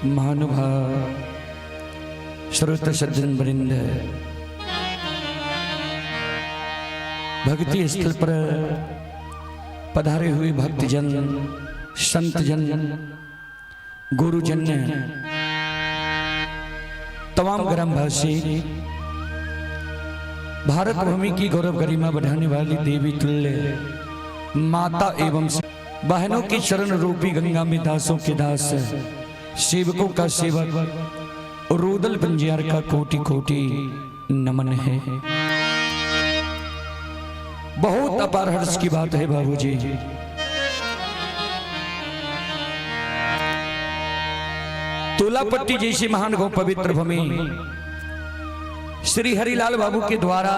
महानुभाव श्रोत सज्जन वृंद, भक्ति स्थल पर पधारे हुए भक्तजन, संतजन, गुरुजन, तमाम ग्रामवासी, भारत भूमि की गौरव गरिमा बढ़ाने वाली देवी तुल्य माता एवं बहनों की चरण रूपी गंगा में दासों के दास, सेवकों का सेवक रुदल बंजियार का कोटि कोटि नमन है। बहुत अपार हर्ष की बात है बाबूजी। तुलापट्टी जैसी महान गौ पवित्र भूमि श्री हरिलाल बाबू के द्वारा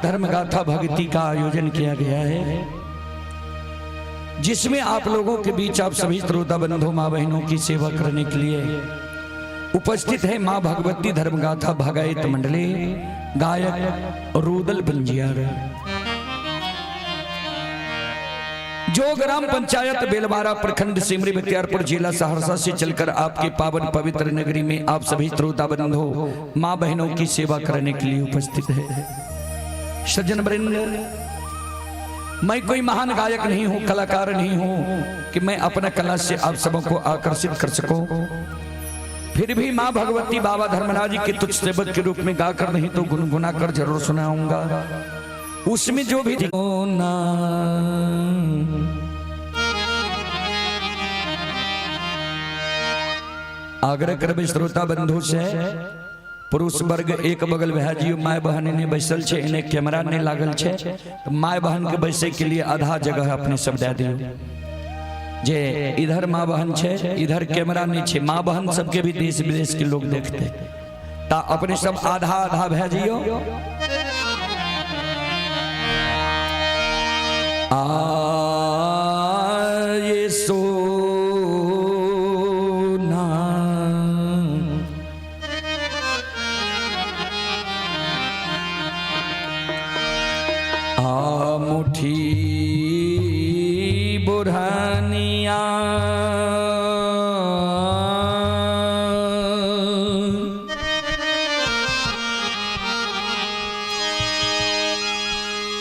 धर्मगाथा भक्ति का आयोजन किया गया है, जिसमें आप लोगों के बीच आप सभी श्रोता बंधु माँ बहनों की सेवा करने के लिए उपस्थित है माँ भगवती धर्मगाथा भगायत मंडली गायक रुदल बंजियार, जो ग्राम पंचायत बेलवारा प्रखंड सिमरी बख्तियारपुर जिला सहरसा से चलकर आपके पावन पवित्र नगरी में आप सभी श्रोता बंधु माँ बहनों की सेवा करने के लिए उपस्थित है। सज्जन वृंद, मैं कोई महान गायक नहीं हूं, कलाकार नहीं हूं कि मैं अपना कला से आप सबों को आकर्षित कर सकूं। फिर भी मां भगवती बाबा धर्मराज के तुच्छ सेवक के रूप में गाकर नहीं तो गुनगुना कर जरूर सुनाऊंगा। उसमें जो भी आग्रह कर श्रोता बंधु से पुरुष वर्ग एक बगल भाजी माय बहन ने बैसल छे, इन्हें कैमरा नहीं लागल छे, तो माय बहन के बैसे के लिए आधा जगह अपने सब दे दियो। जे इधर माँ बहन छे, इधर कैमरा नहीं छे, माँ बहन सबके भी देश विदेश के लोग देखते, ता अपने सब आधा आधा भेजियो। ये मुठी बुरहानिया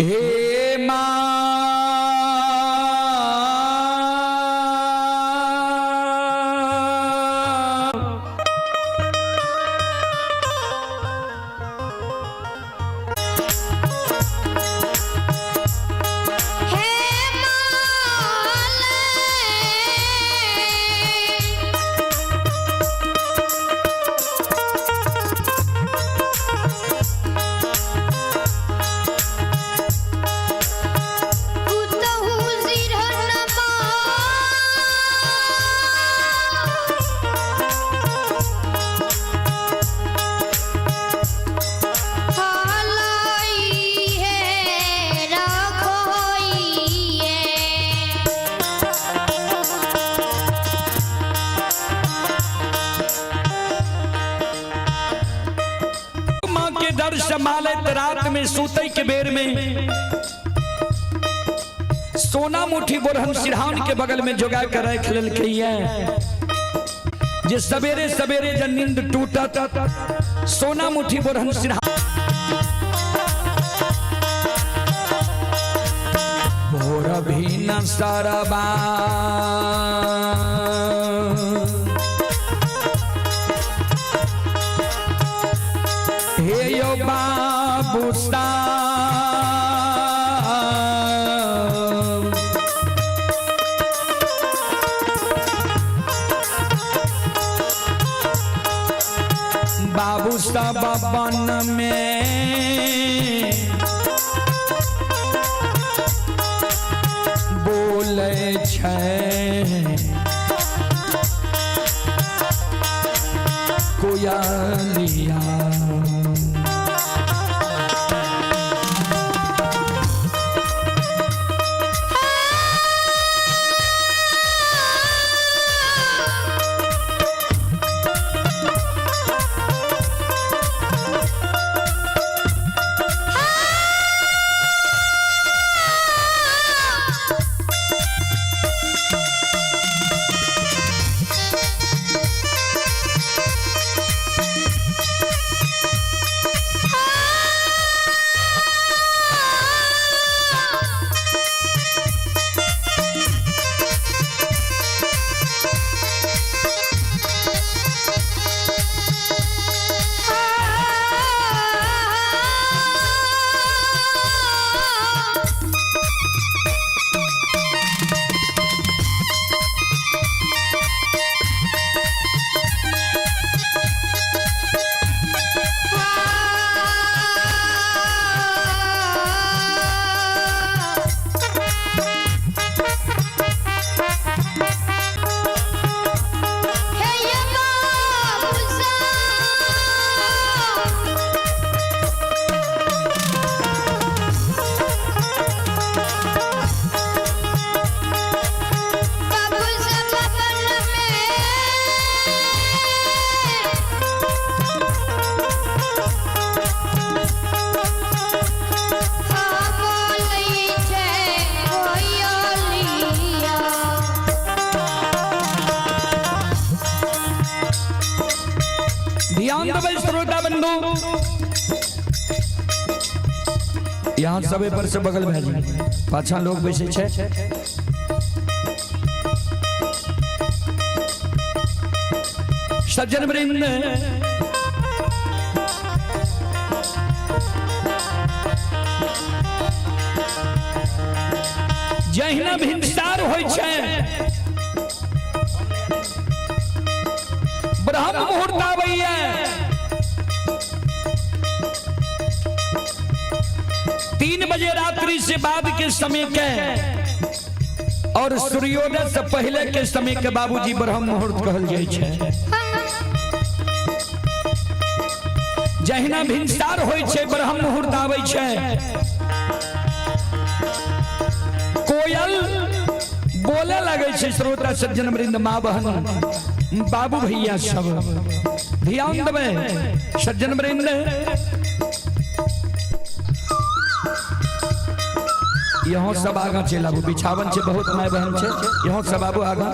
हे माँ, रात में सूते के बेर में सोना मुठी बोरहन सिरहान के बगल में जोगा कर रख लेल जे सवेरे सवेरे जब नींद टूटत सोना मुठी बोरहन सिरहान भोर भी न सरबा हे यो बाबू बाबू साहब बन में बोले कोयलिया ध्यान देवे श्रोता बंधु, यहाँ सबे पर से बगल भेजी पाछा लोग बैसे छे। सज्जन वृंद जहिना भिनसार होय छे ब्रह्म मुहूर्त आबैया, तीन बजे रात्रि से बाद के समय के और सूर्योदय से पहले के समय के बाबूजी ब्रह्म मुहूर्त कहल जाय छे। जहिना भिनसार होय छे ब्रह्म मुहूर्त आबै छे, कोयल बोले लगे छे। श्रोता सज्जन वृंद, माँ बहन बाबू भैया सब ध्यान देवे सज्जन वृंद। यहाँ सब आगा चलाबू, बिछावन छे बहुत माय बहन छे, यहाँ सब आबू आगा।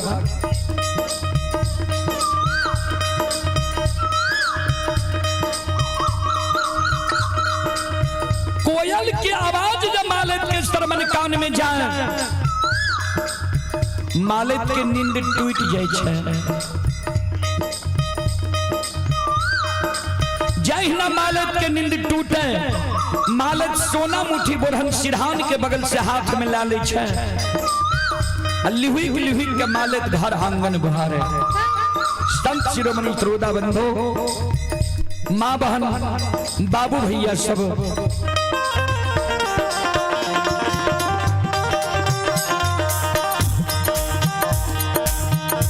कोयल की आवाज जब मालिक के श्रवण कान में जाए, मालिक के नींद टूट जाए छे। जहिना मालिक के नींद टूटे, मालिक सोना मुट्ठी बोरहन सिरहान के बगल से हाथ में ला ले छे। लिहुई लिहुई के मालिक घर आंगन बहारे। संत शिरोमणि श्रोता बंधु, माँ बहन बाबू भैया सब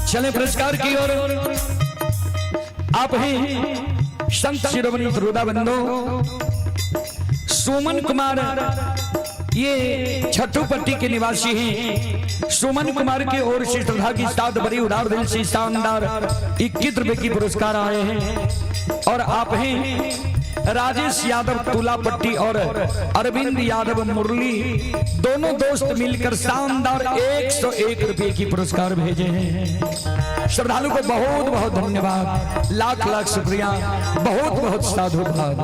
चले पुरस्कार की ओर। आप ही संत शिरोमणि श्रोता बंधु सुमन कुमार, ये छठुपट्टी के निवासी हैं। सुमन कुमार की ओर से श्रद्धा की साथ बड़ी उदार दिल से शानदार 21 रुपए की पुरस्कार आए हैं। और आप हैं राजेश यादव तुलापट्टी और अरविंद यादव मुरली, दोनों दोस्त मिलकर शानदार 101 रुपए की पुरस्कार भेजे हैं। श्रद्धालु को बहुत बहुत धन्यवाद, लाख लाख शुक्रिया, बहुत बहुत साधुवाद।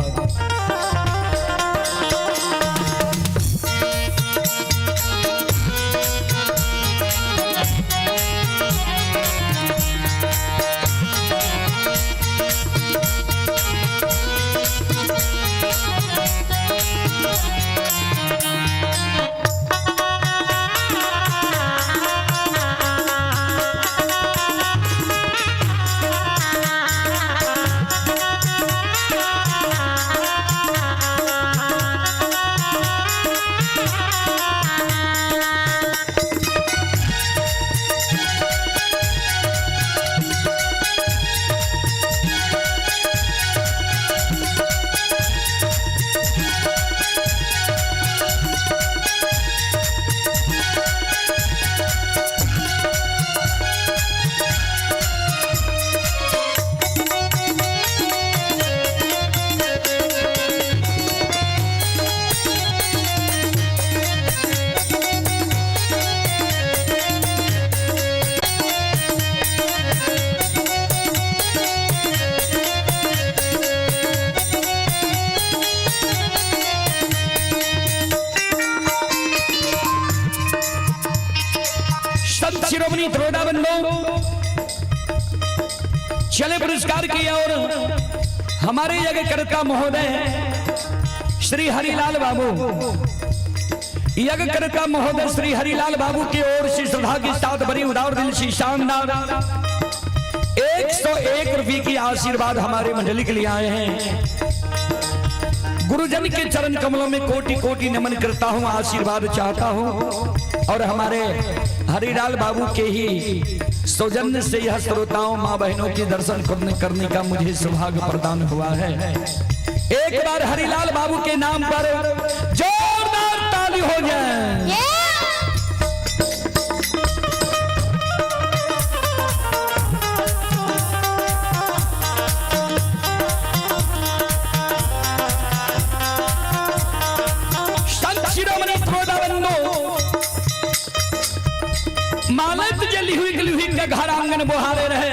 शिरोमणि श्रोता बंधु, चले पुरस्कार की ओर। हमारे यज्ञकर्ता महोदय श्री हरिलाल बाबू, यज्ञकर्ता महोदय श्री हरिलाल बाबू की ओर से श्रद्धा के साथ बड़ी उदार दिल से शानदार 101 रुपये की आशीर्वाद हमारे मंडली के लिए आए हैं। गुरुजन के चरण कमलों में कोटि कोटि नमन करता हूँ, आशीर्वाद चाहता हूँ। और हमारे हरिलाल बाबू के ही सौजन्य से यह श्रोताओं माँ बहनों के दर्शन करने का मुझे सौभाग्य प्रदान हुआ है। एक बार हरिलाल बाबू के नाम पर जोरदार ताली हो जाए। मालिक जली हुई के घर आंगन बुहारे रहे।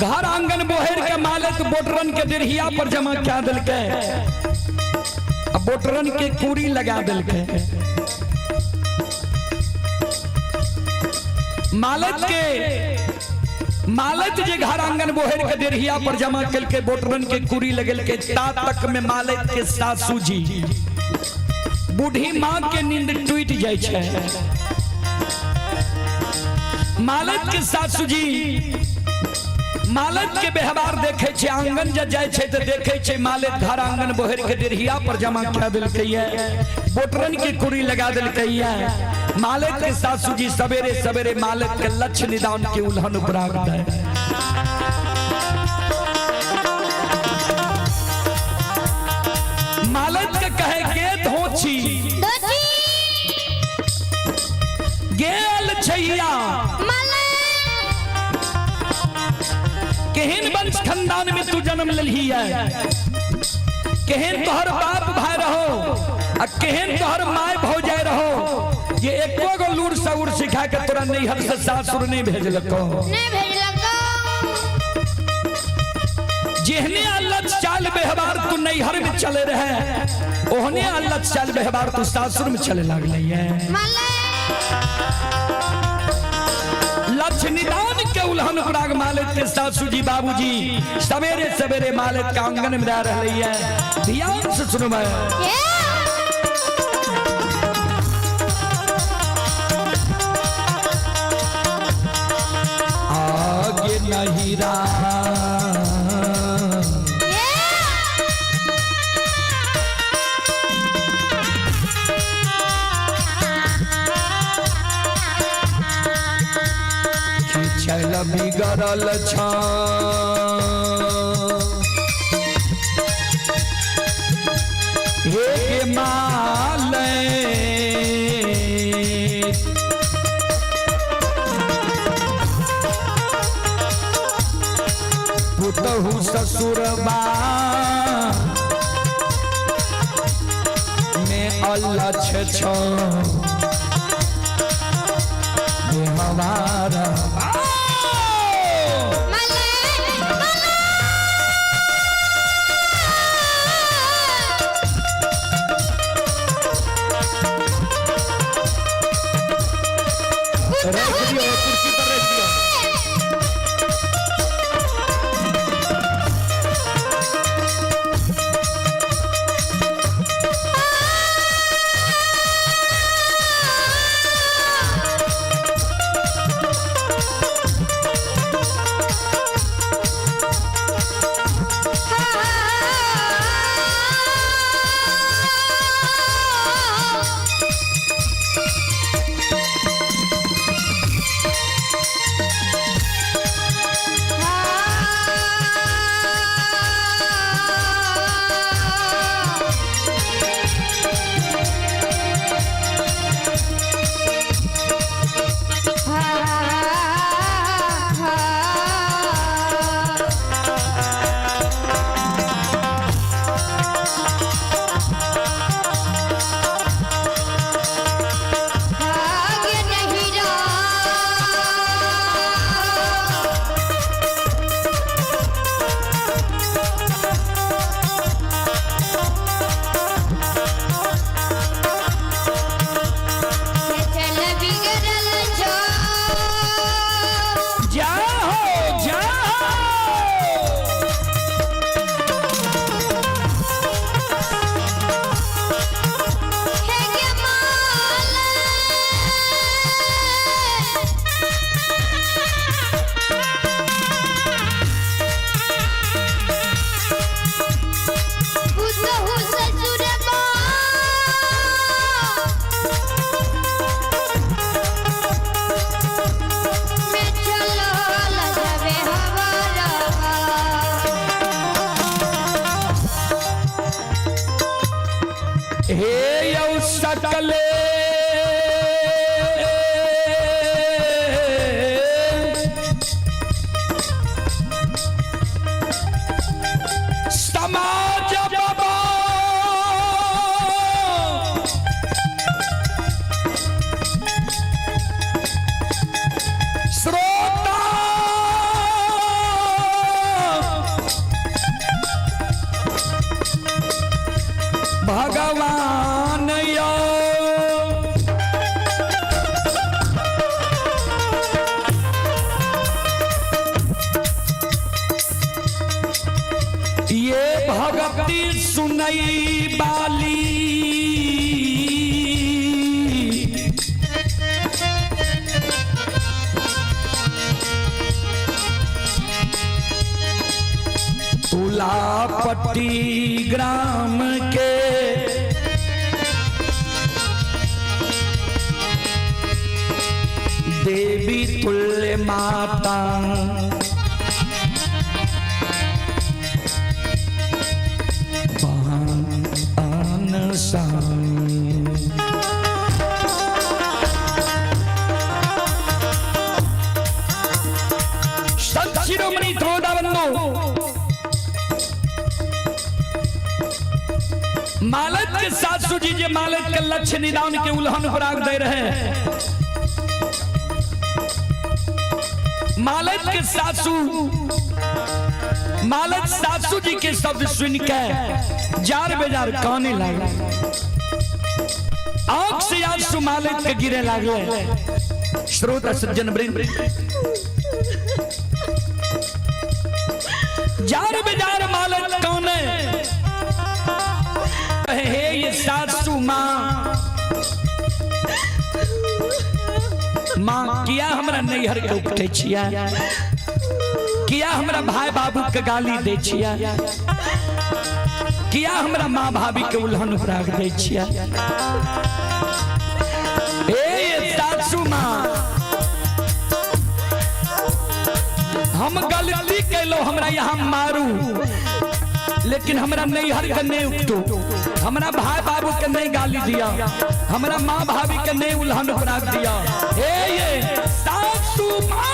घर आंगन बोहर के मालिक बोटरन के दिरहिया पर जमा क्या दिल के अब बोटरन के कूरी लगा दिल के मालिक जे घर आंगन बोहर के दिरहिया पर जमा कल के बोटरन के कूरी लगल के ता तक में मालिक के सासू जी बूढ़ी माँ के नींद टूट जाए छे। मालिक के सासू जी मालिक के व्यवहार देखे छे आंगन जा जाए छे तो देखे छे मालिक घर आंगन बोहर के दिरहिया पर जमा क्या दिल कहिए बोटरन की कुरी लगा दिल कहिए। मालिक के सासू जी सवेरे सवेरे मालिक के लक्ष्य निदान के उल्हन उपराग दे मालिक के कहे गे धोची गेल छैया केहन वंश खानदान में तू जन्म ललही है केहन तोहर बाप भाई रहो आ केहन तोहर माय भौजाई रहो ये एको गो लूर सऊर सिखा के तोरा नैहर से सासुर नहीं भेजलको जेहने अलग चाल व्यवहार तू नैहर में चले रहे ओहने अलग चाल व्यवहार तू सासुर में चले लागले है। लक्ष्य निदान के उल्हन उपराग मालिक के सासू जी बाबूजी सवेरे सवेरे मालिक का आंगन में रह रही है। ध्यान से सुनो मैं आगे नहीं रहा चल बिगड़ल छा हे माले पुतहु ससुरबा में अलछ छो हमारा कुर्सी पर रख दिया सुनई बाली तुलापट्टी ग्राम के देवी तुल्य माता शिरोमणि थोड़ाबंदो मालक के सासू जी जे मालक के लक्ष्य निदान के उल्हन खुराक दे रहे मालक सासू जी के शब्द सुन के जार बेजार काने लगे आंख से आंसू मालक के गिरे लगे श्रोता सज्जन वृंद जार बेजार मालक कौने हे ये सासू माँ किया हमरा नैहर के उठे छिया किया हमरा भाई बाबू के गाली दे छिया किया हमरा माँ भाभी के उल्हन फराग दे छिया हे ये सासू माँ हम गलती कैलो हमरा यहाँ मारू लेकिन हमरा नैहर के नहीं उठो हमरा भाई बाबू के नहीं गाली दिया हमरा माँ भाभी के नहीं उल्हन फराग दिया हे ये सासू माँ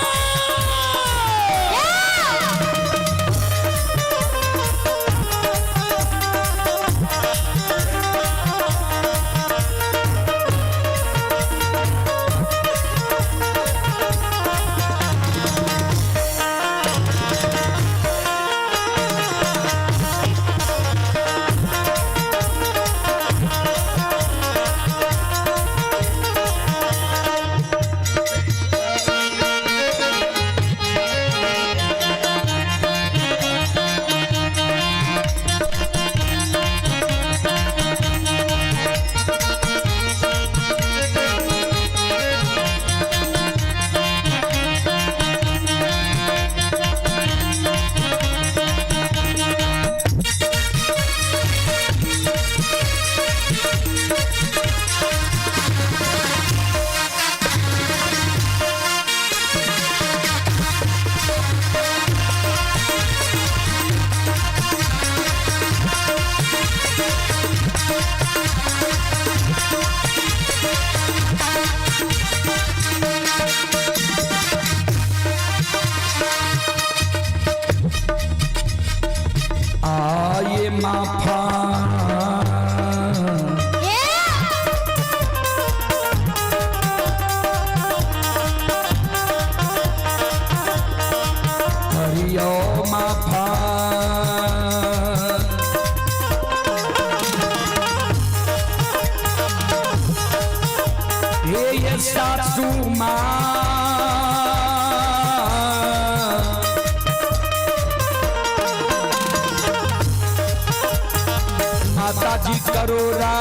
माता जी करोरा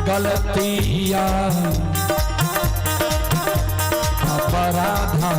गलतिया अपराधा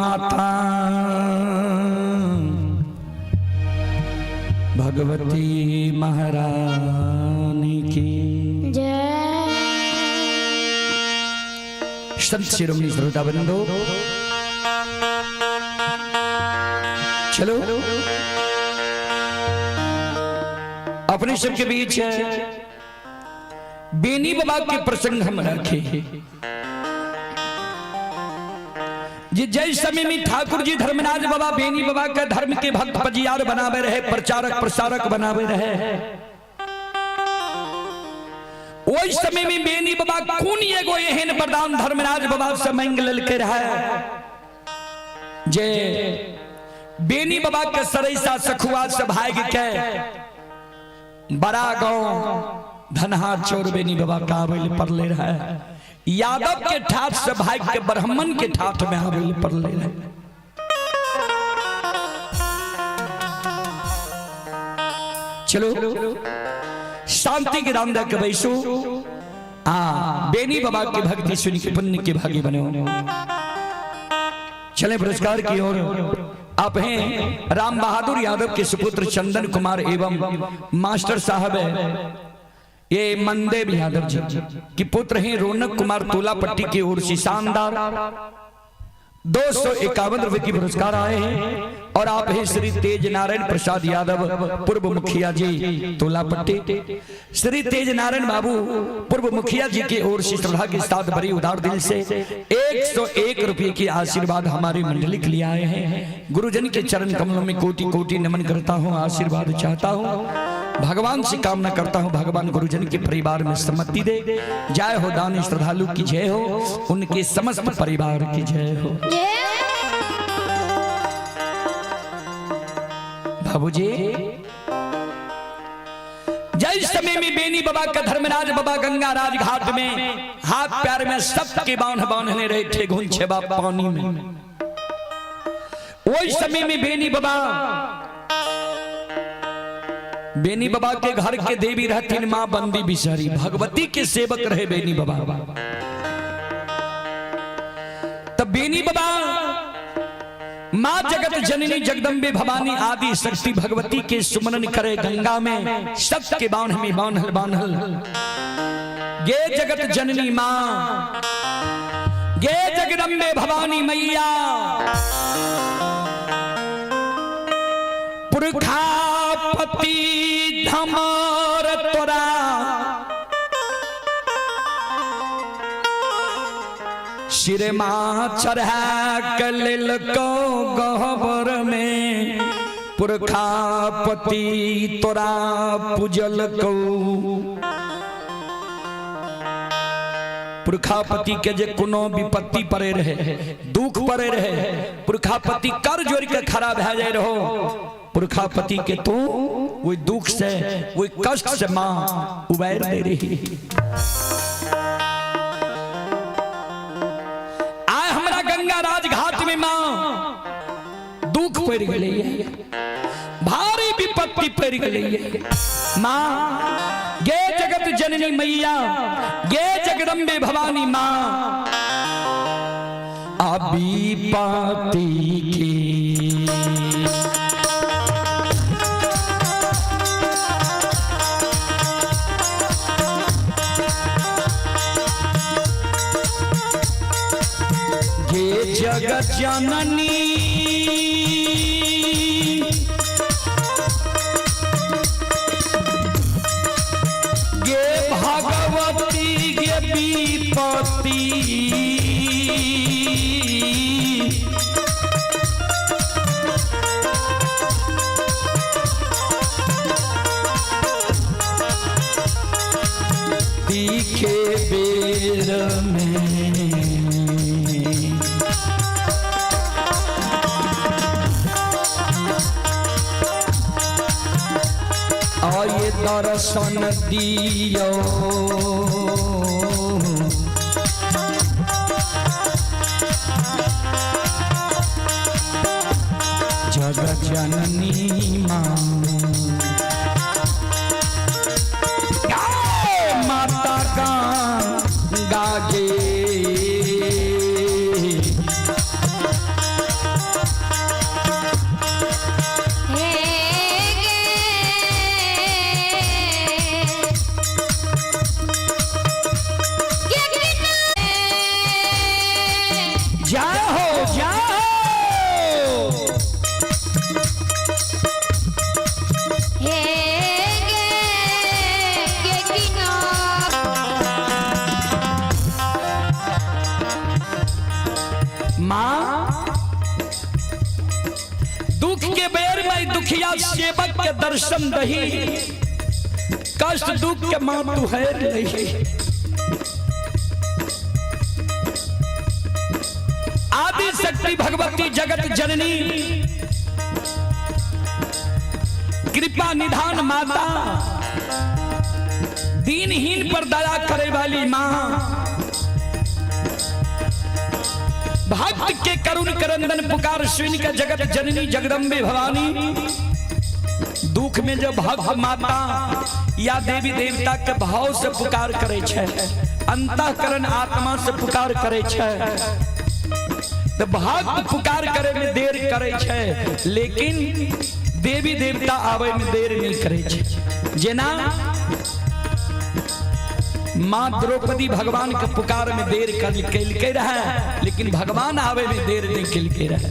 माता भगवती महारानी की जय। संत शिरोमणि श्रोता बंधु, चलो अपने सबके बीच बेनी बाबा के प्रसंग हम रखे। जय समय में ठाकुर जी धर्मराज बाबा बेनी बाबा का धर्म के भक्त पजियार बनावे रहे, प्रचारक प्रसारक बनावे रहे। वही समय में बेनी बाबा कौन एगो एहन वरदान धर्मराज बाबा से मांग लेके रहे जे बेनी बाबा के सरैसा सखुआ से भाग के बड़ा गांव धनहा चोर बेनी बाबा का आवेल पड़ले रहे। यादव के ठाठ से भाग के ब्राह्मण के ठाठ में आवेल पड़ले रहे। चलो शांति के राम के बैसो। बेनी बाबा की भक्ति सुन के पुण्य के भागी बने। चले पुरस्कार की ओर। आप हैं राम बहादुर यादव के सुपुत्र चंदन कुमार एवं मास्टर साहब ये मनदेव यादव जी की पुत्र हैं रौनक कुमार तोलापट्टी की ओर से शानदार 251 रुपए की पुरस्कार आए हैं। और आप हैं श्री तेज नारायण प्रसाद यादव पूर्व मुखिया जी तोलापट्टी। श्री तेज नारायण बाबू पूर्व मुखिया जी की ओर से श्रद्धा के साथ बड़ी उदार दिल से 101 रुपए की आशीर्वाद हमारी मंडली के लिए आए हैं। गुरुजन के चरण कमलों में कोटि कोटि नमन करता हूँ, आशीर्वाद चाहता हूँ। भगवान से कामना करता हूँ भगवान गुरुजन के परिवार में सम्मति दे। जय हो दानी श्रद्धालु की जय हो, उनके समस्त परिवार की जय हो। बाबूजी जय समय में बेनी बाबा का धर्मराज बाबा गंगा राज घाट में हाथ पैर में सबके बांधने रहे थे घुंचे बाप पानी में। वही समय में बेनी बाबा के घर के देवी रहती मां बंदी बिचारी भगवती के सेवक रहे बेनी बाबा। तब बेनी बाबा मां जगत जननी जगदम्बे भवानी आदि शक्ति भगवती के सुमरन करे गंगा में सबके बांध में बांधल गे जगत जननी मां गे जगदम्बे भवानी मैया पुरखापति धमर तोरा सिर मां चढ़ा कलिल को गहबर में पुरखापति तोरा पूजल को। पुरखापति के जे कोनो विपत्ति पड़े रहे दुख पड़े रहे पुरखापति कर जोड़ के खड़ा भे जाए रहो। पुरखापति के तो वो दुख से वो कष्ट से मां उबैर दे रही। आए हमरा गंगा राज घाट में मां दुख पड़ गई, भारी विपत्ति पड़ गई। मां गे जगत जननी मैया गे जगदम्बे भवानी मां अभी पाती की गे जगत जननी गे भगवती गे विपत्ति दिखे बेर में आये दर्शन दियो जगत जननी मां माता गंगा गे बेर में दुखिया सेवक के दर्शन दही, कष्ट दुख के मां तू है नहीं। आदि शक्ति भगवती जगत जननी, कृपा निधान माता, दीनहीन पर दया करे वाली मां, भक्त के करुण करंदन पुकार सुन के जगत जननी जगदम्बे भवानी। दुख में जो भक्त माता या देवी देवता के भाव से पुकार करे छे, अंतःकरण आत्मा से पुकार करे छे, तो भक्त पुकार करे में देर करे छे, लेकिन देवी देवता आवे में देर नहीं करे छे। जेना मां द्रौपदी भगवान के पुकार में देर कर के रहे, लेकिन भगवान आवे में देर नहीं कल के रहे।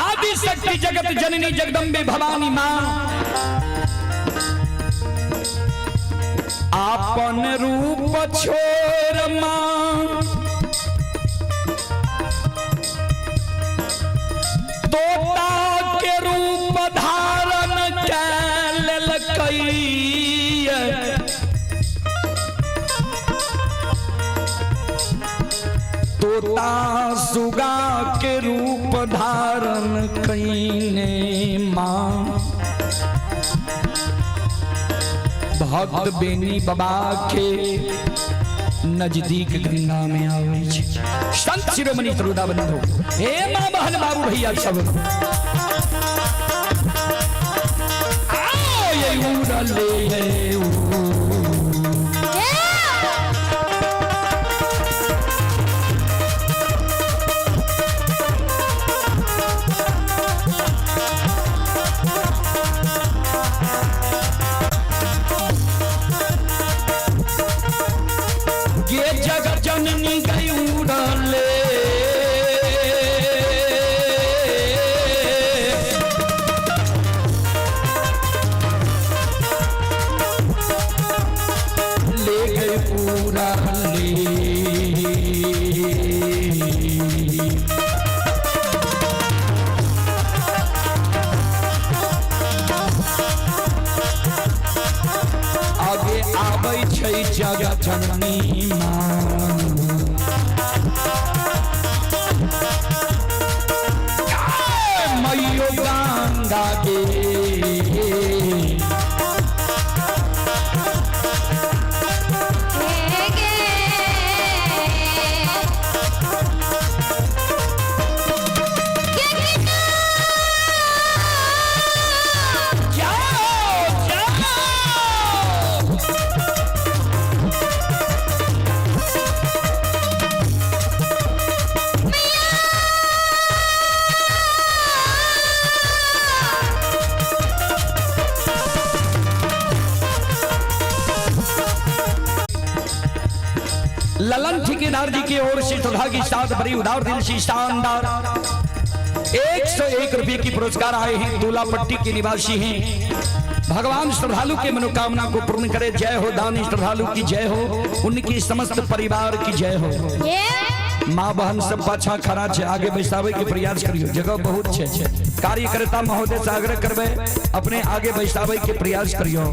आदि शक्ति जगत जननी जगदम्बे भवानी मां, आपन रूप छोड़ मां, तोता के रूप धारण कैलकई, तोता सुगा के रूप धारण कईने मां। भक्त बेनी बाबा के नजदीक गंगा में आवे छे। संत शिरोमणि श्रोता बंधु, हे मां बहन बाबू भैया सब आओ ये उड़ले ये जगत जननी गई उड़ले, ले गए पूरा आगे आबै छै जगत जननी मां। मैयो गंगा गे ललन ठेकेदार जी की ओर से सुधा की साथ बड़ी उदार दिल से शानदार 101 रुपए की पुरस्कार आए हैं। दूला पट्टी के निवासी हैं। भगवान श्रद्धालु के मनोकामना को पूर्ण करे। जय हो दानी श्रद्धालु की जय हो, उनकी समस्त परिवार की जय हो। माँ बहन सब पाछा खड़ा है, आगे बैसावे के प्रयास करियो, जगह बहुत छे। कार्यकर्ता महोदय से आग्रह करबे अपने आगे बैसावे के प्रयास करियो।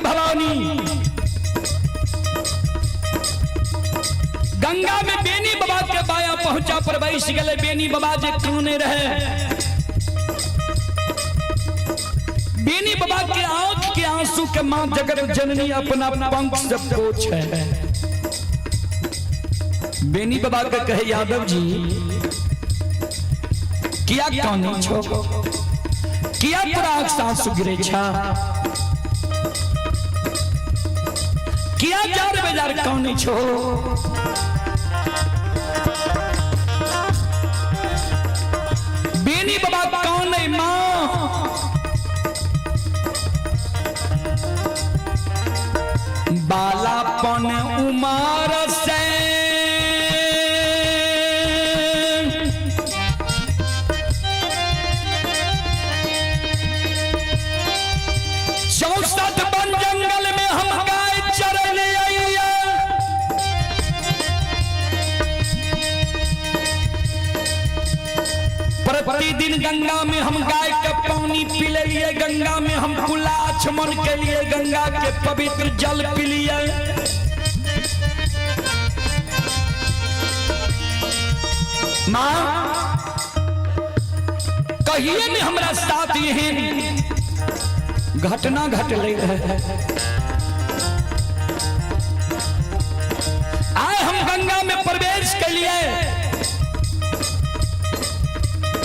भवानी। गंगा में बेनी बाबा के बाया पहुंचा पर बैस गए। बेनी बाबा जे काने रहे, बेनी बाबा के आंख के आंसू के मां जगत जननी अपना पंख से पोछे। बेनी बाबा के कहे यादव जी किया काने छो, किया तोरा आंख से आंसू गिरे छा, किया जार बेजार काने छो। बेनी बाबा कौन है मां, बालापन उमर से चौसठ बन जंगल में हम गाय चरने आइया। प्रतिदिन गंगा में हम गाय का पानी पी लिए, गंगा में हम कुल्ला आचमन के लिए गंगा के पवित्र जल पी लिए। मां कहिए में हमारा साथ यही घटना घट ले रहे। आए हम गंगा में प्रवेश के लिए,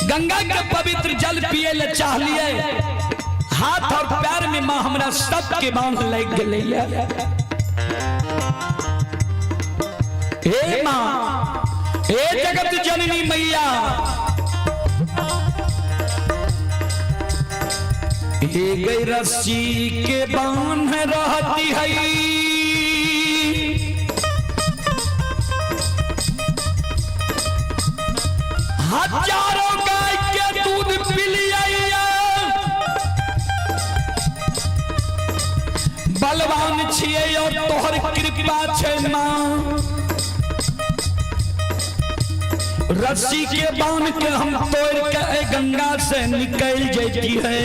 गंगा के पवित्र जल पिए ले चाह लिए। हाथ और पैर में मां हमरा सब के बांध लग गई। हे मां, हे जगत जननी मैया, हे गई रस्सी के बांध रहती है। हजारों गाय के दूध पी लिया, बलवान छिए और तोहर कृपा छे मां। रस्सी के बांध के हम तोड़ के गंगा से निकल जाती है।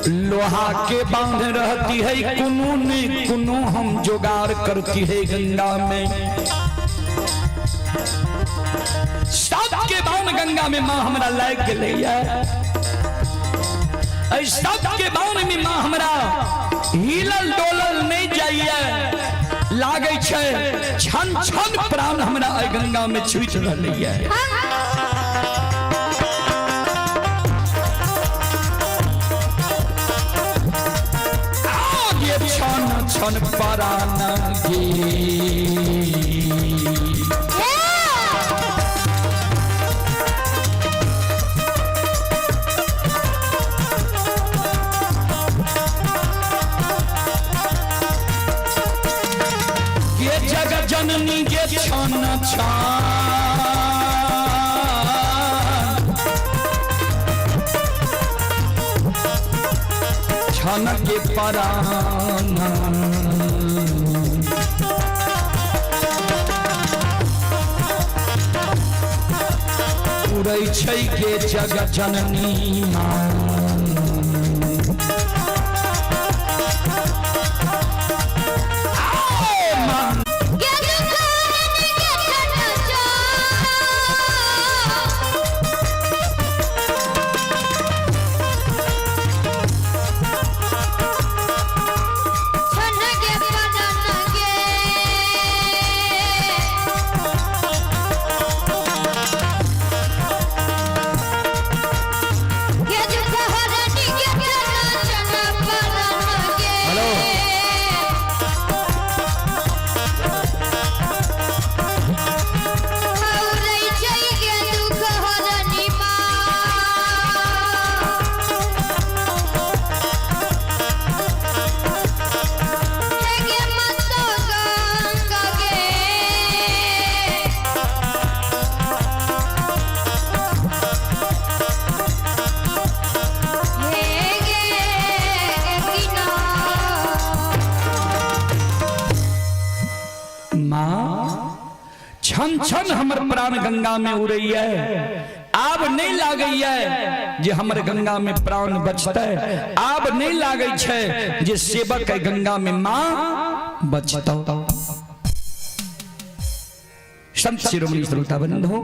लोहा के बांध रहती है, कुनू ने कुनू हम जुगाड़ करती है गंगा में। सब के बांध गंगा में मां हमरा लग गई है। सब के बांध में मां हमरा हिलल डोलल नहीं जाइए, लागे छे छन छन प्राण हमरा गंगा में छूट रही है। छन छन परान ये जगत जननी ये छन छन के परान उड़ै छै के जगत जननी छन छन हमर प्राण गंगा में उड़ैया। आब नहीं लागे जे हमर गंगा में प्राण बचते, आब नहीं लागे छे जे सेवक है गंगा में मां बचता। संत शिरोमणि श्रोता बंधु,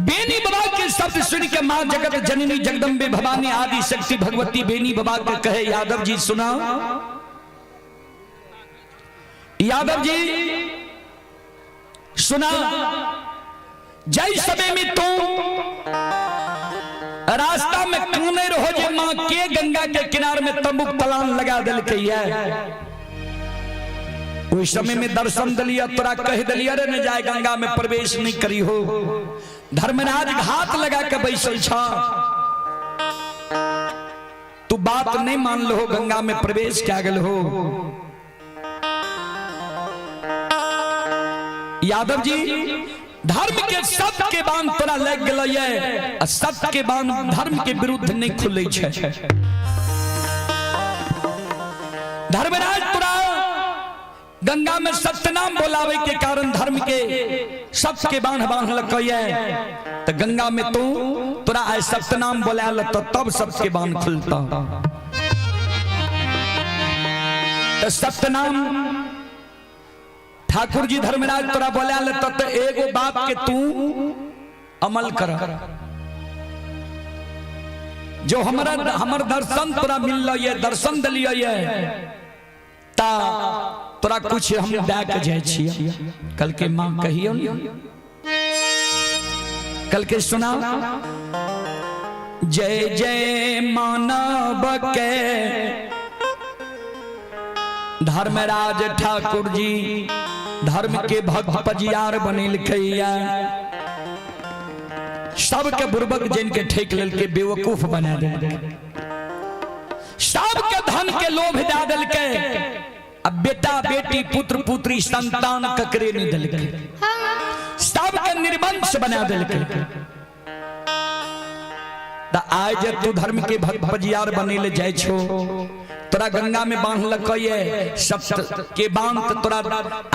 बेनी बाबा के शब्द सुन के मां जगत जननी जगदम्बे भवानी आदि शक्ति भगवती बेनी बाबा के कहे, यादव जी सुना, यादव जी सुना, जय समय में तू रास्ता में काने रहो जे मां के गंगा के किनारे में तंबू तलान लगा दिल के उस समय में दर्शन दलिया, तोरा कह दलिया रे न जाए गंगा में प्रवेश नहीं करी हो। धर्मराज घात लगा के बैसल छा, तू बात नहीं मान लो, गंगा में प्रवेश क्या गल हो। यादव जी धर्म के सत्य के बांध तोरा लग गल, सत्य के बांध धर्म के विरुद्ध नहीं खुले छे। धर्मराज तोरा गंगा में सत्य नाम बोलावे के कारण धर्म के सत्य के बांध बांध लकइए, तो गंगा में तू तोरा आए सत्य नाम बोलाल तो तब सत्य के बांध खुलता। तो सत्य नाम ठाकुर जी धर्मराज तोरा बोलाल तो एगो बात के तू अमल कर, जो हमर दर्शन तोरा मिल रही है, दर्शन दिलिए ता तोरा कुछ हम दे के जाय छियै। कल के मां कहियो, कल के सुना, जय जय मानव के धर्मराज ठाकुर जी धर्म के भक्त पजियार बनेल खैया, सबके बुर्बक जिन के ठेक लेल के बेवकूफ बना दे, सबके धन के लोभ दे दिल के, अब बेटा बेटी पुत्र पुत्री संतान ककरे नहीं दिल के, सबके निर्वंश बना दिल के। आज तू धर्म के भक्त पजियार बनेले जाय छो, तोरा गंगा में बांध लकइए, सत्य के बांध तोरा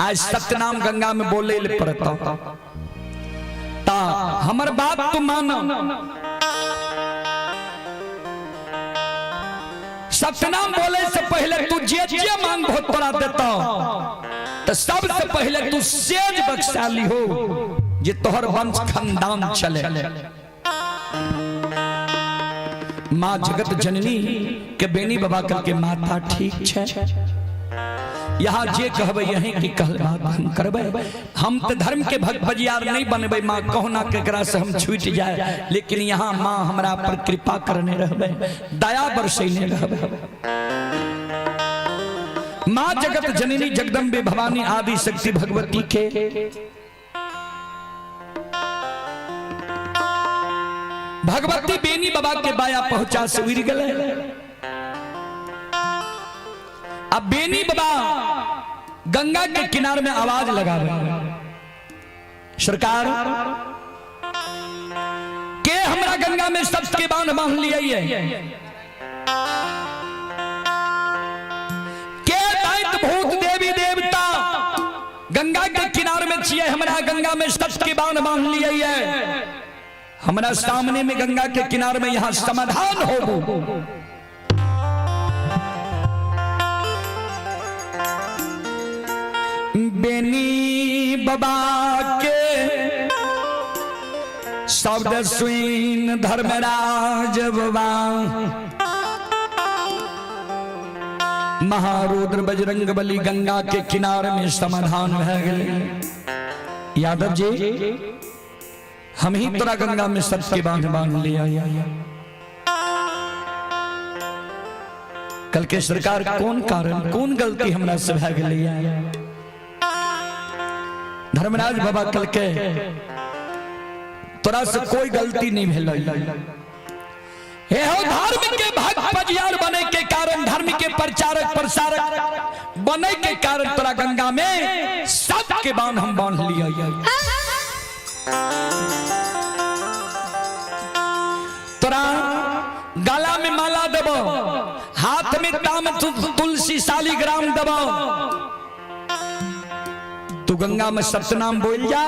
आज सत्य नाम गंगा में बोले ले पड़ता। ता हमर बात तू मानो, सत्यनाम बोले से पहले तू जे जे मांग हो तोरा देता, तो सबसे पहले तू सेज बख्शाली हो जे तोहर वंश खानदान चले। मां जगत जननी के बेनी बाबा कल के माथा ठीक छे, यहाँ जे कहबे यही की कहल बात हम करबे, हम तो धर्म के भक्त भजियार नहीं बनबे, मां कहना केकरा से हम छूट जाए, लेकिन यहाँ मां हमरा पर कृपा करने रहबे, दया बरसैने रहबे। मां जगत जननी जगदम्बे भवानी आदि शक्ति भगवती के भगवती बेनी बाबा के बाया पहुंचा से उड़ गए। अब बेनी बाबा गंगा के किनारे में आवाज लगा रहे, सरकार के हमरा गंगा में सत्य के बांध बांध लिया, के दैत भूत देवी देवता गंगा के किनारे में छिए, हमरा गंगा में सत्य के बांध बांध लिया, हमरा सामने में गंगा के किनारे में यहाँ समाधान हो। बेनी बाबा के शब्द सुन धर्मराज बाबा, महारुद्र बजरंग बली गंगा के किनारे में समाधान भए गेलै। यादव जी हम ही तोरा गंगा में सत्य के बांध बांध लिया। कल के सरकार कौन कारण कौन गलती हमरा से भए गेलै? धर्मराज बाबा कल के तोरा से कोई गलती नहीं भेल, हे हो धर्म के भक्त पजियार बने के कारण, धर्म के प्रचारक प्रसारक बने के कारण तोरा गंगा में सत्य के बांध हम बांध लिया। तोरा गला में माला देबो, हाथ में ताम तुलसी शालिग्राम देबो, तू गंगा में सत्यनाम बोल जा,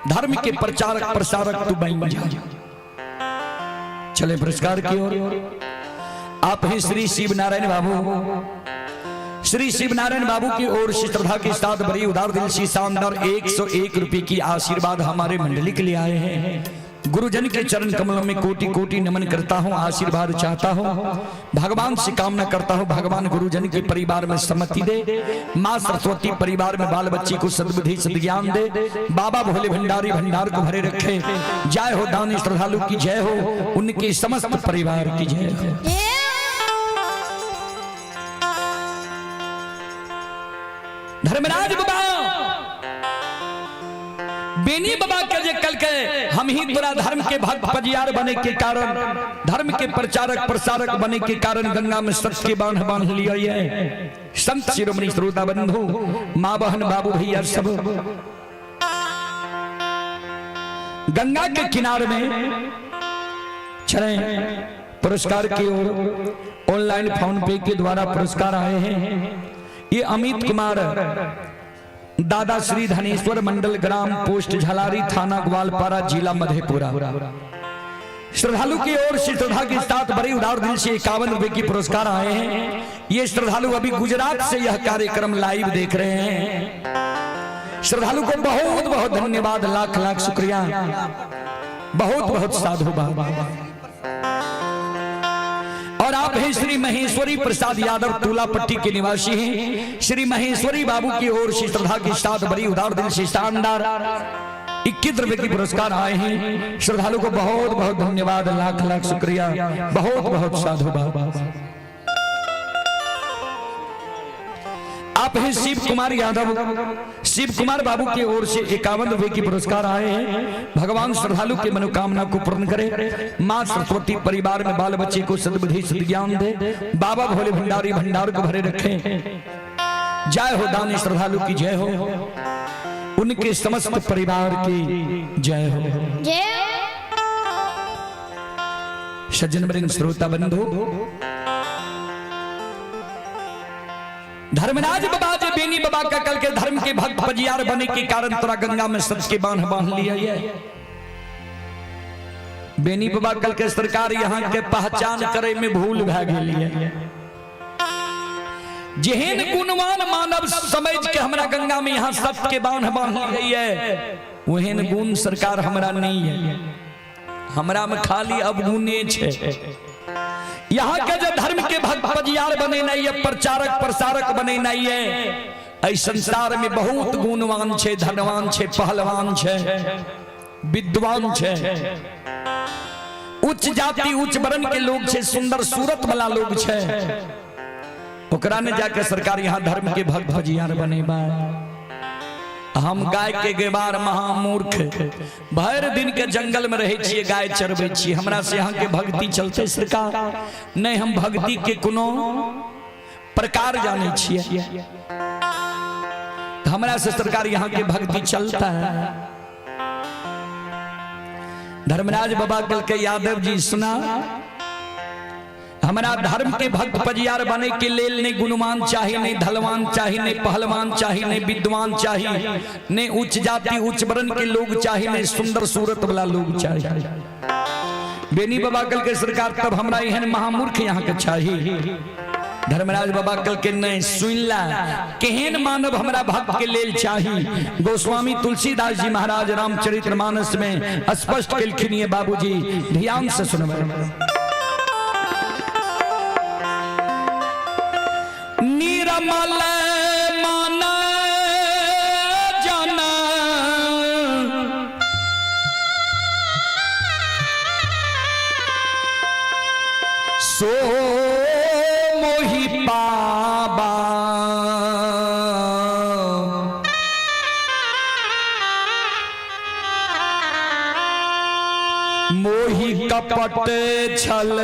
धर्म के प्रचारक प्रसारक तू बन जा। चले पुरस्कार की ओर। आप हैं श्री शिव नारायण बाबू। श्री शिव नारायण बाबू की ओर से श्रद्धा के साथ बड़ी उदार दिल से शानदार 101 रुपए की आशीर्वाद हमारे मंडली के लिए आए हैं। गुरुजन के चरण कमलों में कोटि कोटि नमन करता हूँ, आशीर्वाद चाहता हूँ, भगवान से कामना करता हूँ भगवान गुरुजन के परिवार में सम्मति दे, माँ सरस्वती परिवार में बाल बच्ची को सद्बुद्धि सद्ज्ञान दे, बाबा भोले भंडारी भंडार को भरे रखे। जय हो दानी श्रद्धालु की जय हो, उनके समस्त परिवार की जय हो। धर्मराज बाबा बेनी बाबा के कल के हम ही तोरा धर्म के भक्त पजियार बने के कारण, धर्म के प्रचारक प्रसारक बने के कारण गंगा में सत्य के बांध बांध लिया है। संत शिरोमणि श्रोता बंधु, माँ बहन बाबू भैया सब गंगा के किनारे में चले। पुरस्कार की ओर ऑनलाइन फोन पे के द्वारा पुरस्कार आए हैं। ये अमित कुमार दादा श्री धनेश्वर मंडल, ग्राम पोस्ट झलारी, थाना ग्वालपारा, जिला मधेपुरा। श्रद्धालु की ओर से श्रद्धा के साथ बड़े उदार दिल से 51 रुपए की पुरस्कार आए हैं। ये श्रद्धालु अभी गुजरात से यह कार्यक्रम लाइव देख रहे हैं। श्रद्धालु को बहुत बहुत धन्यवाद, लाख लाख शुक्रिया, बहुत बहुत साधु बाबा। और आप हैं श्री महेश्वरी प्रसाद यादव, तुलापट्टी के निवासी हैं। श्री महेश्वरी बाबू की ओर से श्रद्धा के साथ बड़ी उदार दिल से शानदार 21 रुपए की पुरस्कार आए हैं। श्रद्धालु को बहुत बहुत धन्यवाद, लाख लाख शुक्रिया, बहुत बहुत साधु बाबा। आप हैं शिव कुमार यादव। शिव कुमार बाबू की ओर से 51 रुपए की पुरस्कार आए हैं। भगवान श्रद्धालु के मनोकामना को पूर्ण करे, माँ सरस्वती परिवार में बाल बच्चे को सद्बुद्धि सद्ज्ञान दे, बाबा भोले भंडारी भंडार को भरे रखे। जय हो दानी श्रद्धालु की जय हो, उनके समस्त परिवार की जय हो। सज्जन वृंद, श्रोता बंधु, धर्मराज बाबा जे बेनी बाबा का कल के धर्म के भक्त पजियार बने के कारण तोरा गंगा में सत्य के बांध बांध लिया है। बेनी बाबा कल के सरकार यहाँ के पहचान करे में भूल भै गेल है। जेहन गुणवान मानव समझ के हमरा गंगा में यहाँ सत्य के बांध बांध गई है, वहन गुण सरकार हमरा नहीं है। हमरा में खाली अवगुणे छे। यहाँ के जो धर्म के भक्त पजियार बने नहीं है, प्रचारक प्रसारक बने नहीं है। इस संसार में बहुत गुणवान छे, धनवान छे, पहलवान छे, विद्वान छे, उच्च जाति उच्च वर्ण के लोग छे, सुंदर सूरत वाला लोग छे। ओकरा ने जाके सरकार यहाँ धर्म के भक्त पजियार बने बा। हम गाय के गेबार महामूर्ख भर दिन के जंगल में रहे छिए, गाय चरबे छिए। हमरा से यहाँ के भक्ति चलते सरकार नहीं, हम भक्ति के कोनो प्रकार जाने छिए। हमरा से सरकार यहाँ के भक्ति चलता है। धर्मराज बाबा कल के यादव जी सुना, हमारा धर्म के भक्त पजियार बने के लेल नहीं गुणवान चाहिए, नहीं धलवान चाहिए, नहीं पहलवान चाहिए, नहीं विद्वान चाहिए, नहीं उच्च जाति उच्च वर्ण के लोग चाहिए, नहीं सुंदर सूरत वाला लोग चाहिए। बेनी बाबा कल के सरकार तब हमरा एहन महामूर्ख यहाँ के चाहिए। धर्मराज बाबा कल के नहीं सुनला केहन मानव हमरा भक्त के लेल चाहिए। गोस्वामी तुलसीदास जी महाराज रामचरितमानस में स्पष्ट केलखिन। बाबूजी ध्यान से सुनबे। निरमल मन जन सो मोहि पाबा, मोहि कपट छल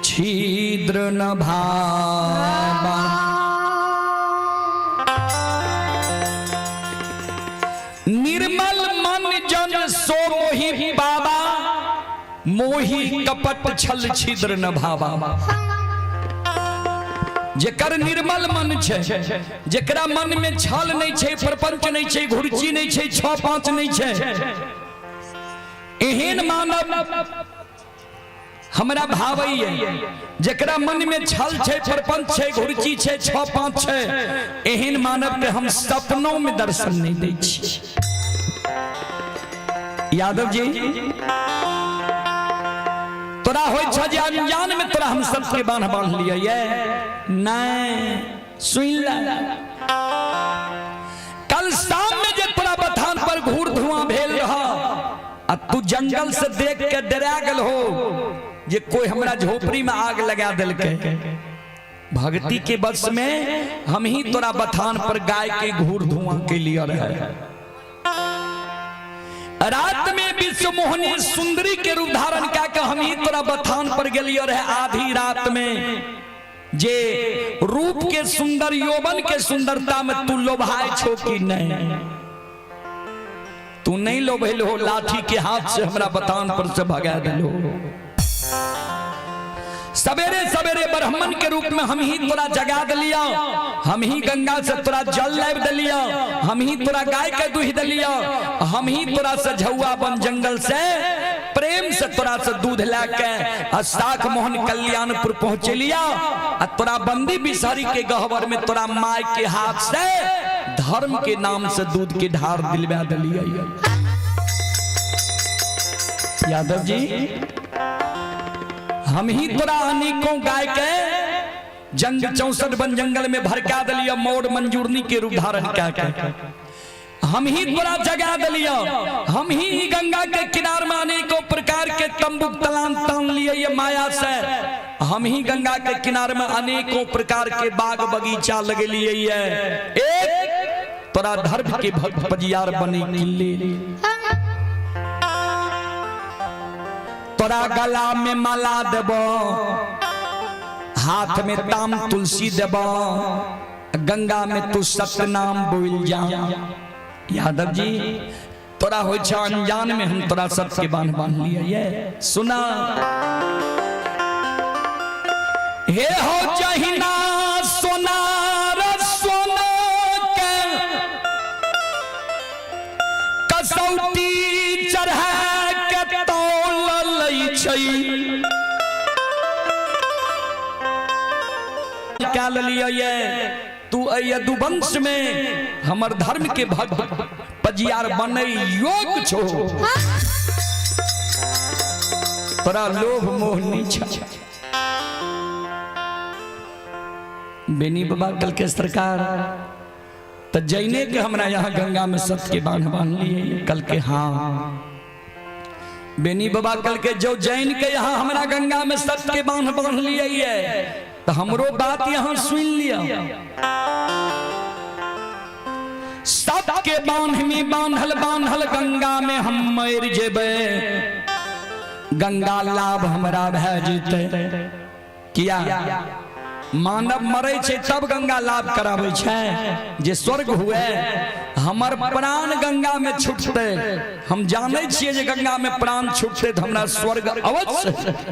छिद्र न भावा। निर्मल मन जन सो मोहि पावा, मोहि कपट छल छिद्र न भावा। जेकर निर्मल मन छे, जेकरा मन में छल नहीं छे, प्रपंच नहीं छे, घुरची नहीं छे, 6-5 नहीं छे, एहन मानव हमरा भावई है। जेकरा मन में छल छे, प्रपंच छे, घुरची छे, 6-5 छे, एहन मानव के हम सपनों में दर्शन नहीं दै छी। यादव जी तोरा होय छ जे अनजान में तोरा हम सबके बांध लिया ये नहीं सुन ला। कल शाम में जे तोरा बथान पर घूर धुआं भेल रहा आ तू जंगल से देख के डरा गल हो जे कोई हमरा झोपड़ी में आग लगा दिल के। भक्ति के बस में हम ही तोरा बथान पर गाय के घूर धुआं के लिए रहे। रात में विश्व मोहनी सुंदरी के रूप धारण करके हम ही तोरा बथान पर गेलियो रहे। आधी रात में जे रूप के सुंदर, यौवन के सुंदरता में तू लोभाए छो कि नहीं? तू नहीं लोभेल हो, लाठी के हाथ से हमरा बथान पर से भगा दिलो। सवेरे सवेरे ब्राह्मण के रूप में हम ही तोरा जगा दिलिया, हम ही गंगा से तोरा जल लाब दिलिया, हम ही तोरा गाय के दूध दिलिया, हम ही तोरा से झौआ बन जंगल से प्रेम से तोरा से दूध लाके शाख मोहन कल्याणपुर पहुंचे लिया। तोरा बंदी बिसारी के गहवर में तोरा माय के हाथ से धर्म के नाम से दूध के धार दिलवा दिलिया। यादव जी हम ही तोरा अनेकों गाय के जंग 64 वन जंगल में भड़का दिलिया, मोड़ मंजूरनी के रूप धारण करके हम ही तोरा जगा दिलिया। हम ही गंगा के किनार में अनेकों प्रकार के तंबू तलान तान लिए ये माया से। हम ही गंगा के किनार में अनेकों प्रकार के बाग बगीचा लगे लिए ये। एक तोरा धर्म के भक्त पजियार बने किले, तोरा गला में माला देबो, हाथ में ताम तुलसी देबो, गंगा में तू सत्य नाम बोल जा। यादव जी तोरा हो छ अनजान में हम तोरा सबके बांध लिया ये सुना। हे हो जहिना सोनार सोना के कसौटी चढ़ा क्या लिया ये तू यदुवंश में हमर धर्म के भक्त पजियार बने योग छो। तोरा लोभ मोह नहीं छा। बेनी बाबा कल के सरकार तो जैने के हमरा यहाँ गंगा में सत्य के बांध लिए कल के। हाँ बेनी बाबा कल के जो जैन के यहाँ हमरा गंगा में सत्य के बांध लिए तो हमरो बात यहाँ सुन लिया। सत्य के बांध में बांधल गंगा में हम मर जेबे, गंगा लाभ हमरा भै जेते। किया मानव मरे छे तब गंगा लाभ करावे छे। जे स्वर्ग हुए हमर प्राण गंगा में छूटते, हम जाने छिए जे गंगा में प्राण छूटते तो हमरा स्वर्ग अवश्य।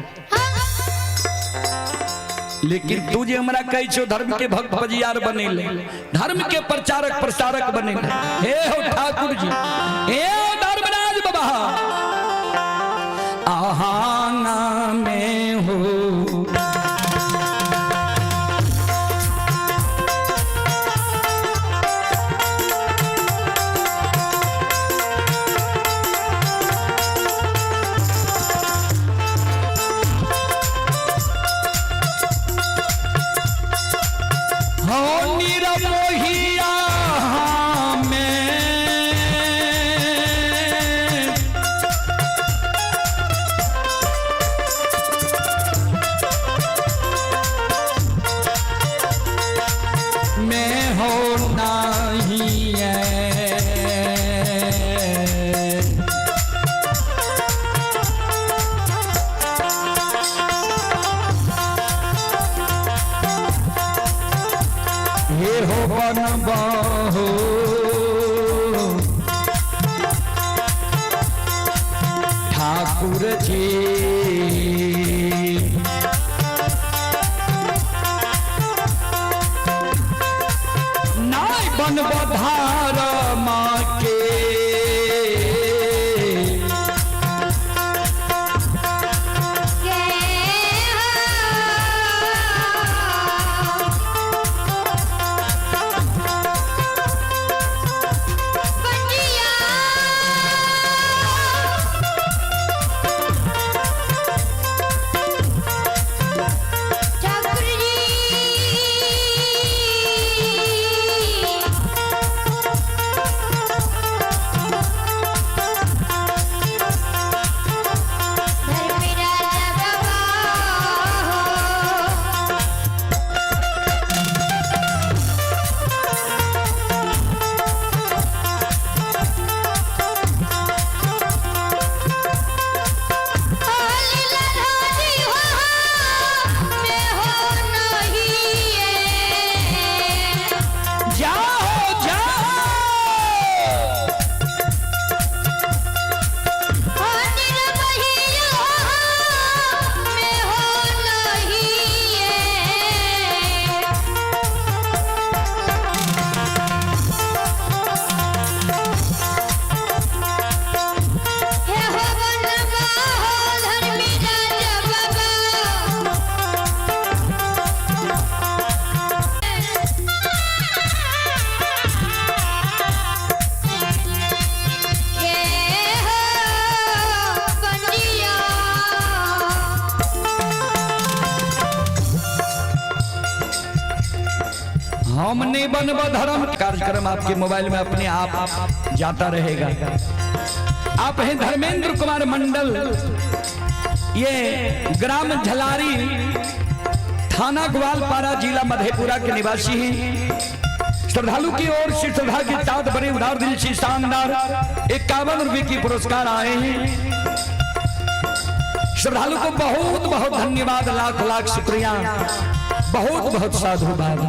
लेकिन तू जे हमरा कही छो धर्म के भक्त पजियार बने ले, धर्म के प्रचारक प्रसारक बने ले। हे हो ठाकुर जी, हे हो धर्मराज बाबा, आहाना में हो ठाकुर जी हमने बनब धर्म कार्यक्रम आपके मोबाइल में अपने आप जाता रहेगा। आप हैं धर्मेंद्र कुमार मंडल, ये ग्राम झलारी थाना ग्वालपारा जिला मधेपुरा के निवासी हैं। श्रद्धालु की ओर से श्रद्धा के साथ बड़े उदार दिल से शानदार 51 रुपए की पुरस्कार आए हैं। श्रद्धालु को बहुत बहुत धन्यवाद, लाख लाख शुक्रिया, बहुत बहुत साधुवाद।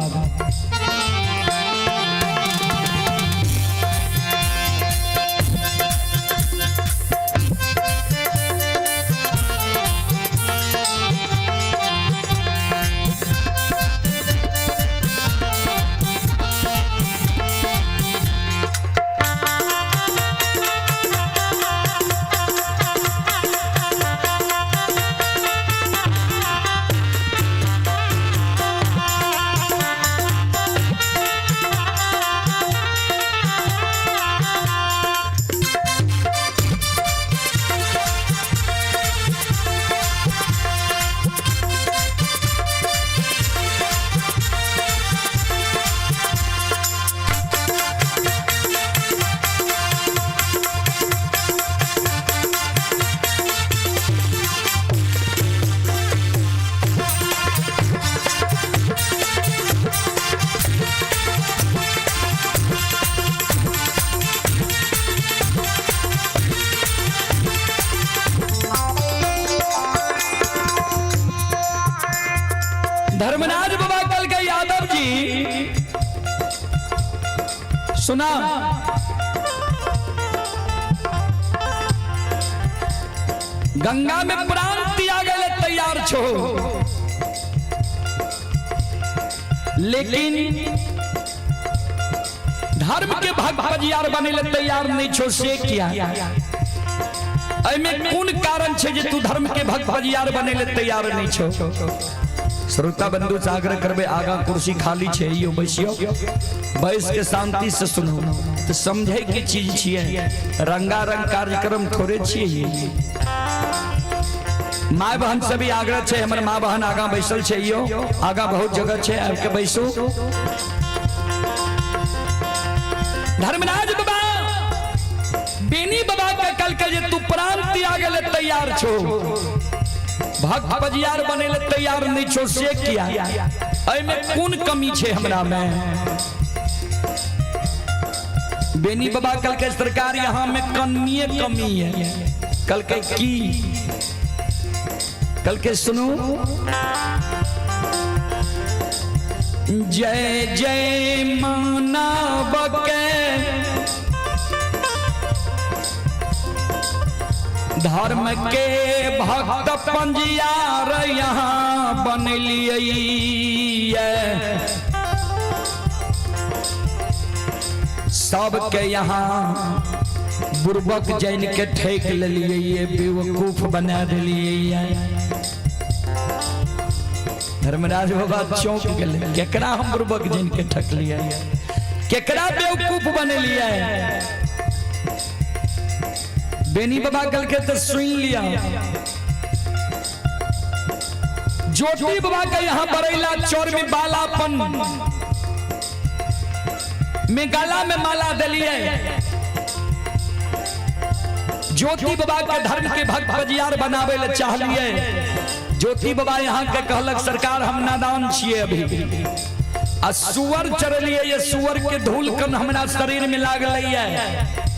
धर्मराज बाबा कल के यादव जी सुना, गंगा में प्राण त्याग ले तैयार छो, लेकिन धर्म के भक्त बजियार बने ले तैयार नहीं छो। से किया में कौन कारण छे जे तू धर्म के भक्त बजियार बने ले तैयार नहीं छो। श्रोता बंधु से आग्रह करबे, आगा कुर्सी खाली छे, यो बैसियो, बैस के शांति से सुनो तो समझे की चीज छिए। रंगारंग कार्यक्रम थोड़े छिए। माँ बहन से भी आग्रह छे, हमर माँ बहन आगा बैसल छे, यो आगा बहुत जगह छे, आके बैसो। धर्मराज बाबा बेनी बाबा के कल के जे तू प्राण त्याग ले तैयार छो, भक्त बजियार बने ले तैयार नहीं छो। से किया में कौन कमी छे हमरा में। बेनी बाबा कल के सरकार यहाँ में कनिए कमी है। कल के की कल के सुनो, जय जय मानव के धर्म के भक्त पंजियार यहाँ बन लिए, सबके यहाँ बुर्बक जैन के ठेक ले लिए, बेवकूफ बना दिलिए। धर्मराज बाबा चौंक गए, केकरा हम बुर्बक जैन के ठक लिए, केकरा बेवकूफ बने लिए। बेनी बाबा कल के तो सुन लिया। ज्योति बाबा का यहाँ बरेला चौर में बालापन में गला में माला दलिए। ज्योति बाबा के धर्म के भक्त बजियार बनावे ले चाहलिए। ज्योति बाबा यहाँ के कहलक, सरकार हम नादान छिए अभी, आ सुअर चरलिए, ये सुअर के धूल कन हमरा शरीर में लाग लइए,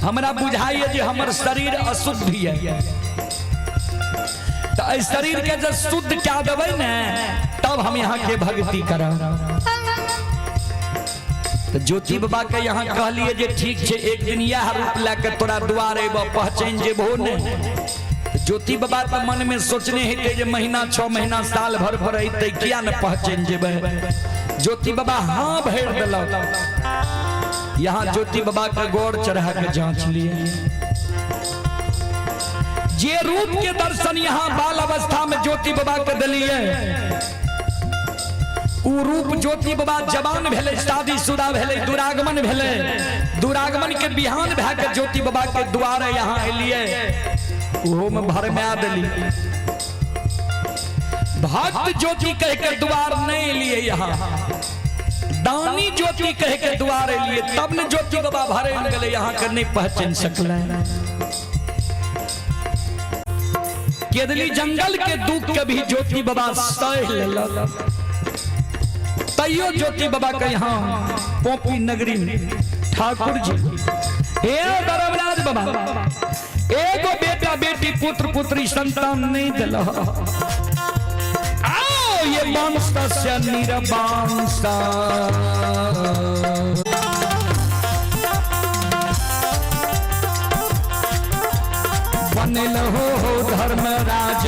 हमरा बुझाइए जे हमर शरीर अशुद्ध है। तो इस शरीर के जब शुद्ध क्या देवे न, तब हम यहाँ के भक्ति करब। तो ज्योति बाबा के यहाँ कहलिए जे ठीक छे, एक दिन यह रूप लेके तोरा द्वार एबो, पहचान जेबो ने। तो ज्योति बाबा तो मन में सोचने हेते जे महीना 6 महीना साल भर भर अइते, किया न पहचान जेबे। ज्योति बाबा हाँ भेड़ दिलक। यहाँ ज्योति बाबा का गौर चढ़ा के जांच लिए। जे रूप के दर्शन यहाँ बाल अवस्था में ज्योति बाबा के दिलिए, उ रूप ज्योति बाबा जवान भेले, शादीशुदा भेले, दुरागमन भेले, दुरागमन के बिहान भे के ज्योति बाबा के द्वारे यहाँ एलिए, ओहो में भरमा दिली। भक्त ज्योति कह के द्वार नहीं लिए, यहाँ दानी ज्योति कह के द्वारे लिए तब न ज्योति बाबा भरे गले यहाँ कर नहीं पहचान सकल केदली जंगल के दुख के भी ज्योति बाबा सह लेलक तैयो ज्योति बाबा के यहाँ पोपी नगरी में ठाकुर जी हे धर्मराज बाबा एगो बेटा बेटी पुत्र पुत्री संतान नहीं दिल आओ ये बांसा से निरबांसा बनल हो धर्मराज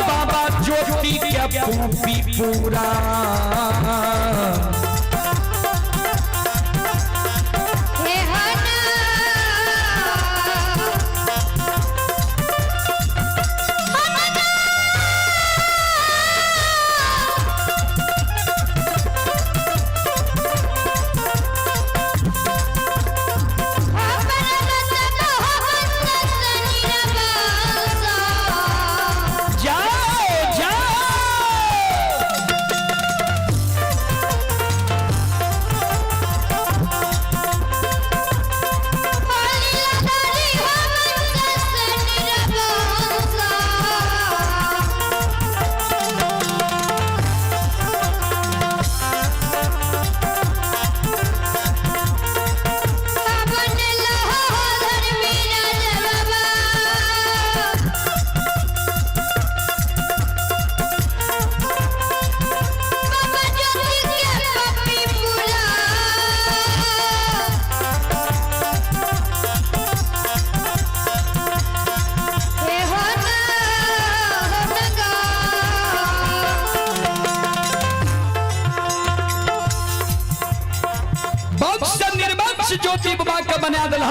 बाबा ज्योति के पूपी पूरा ज्योति बाबा का बना दिला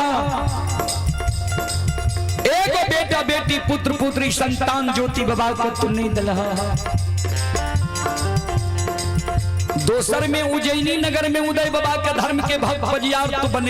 एगो बेटा बेटी पुत्र पुत्री संतान ज्योति बाबा को तू नहीं दिला दोसर में उज्जैनी नगर में उदय बाबा के धर्म के भक्त बजियार तू बने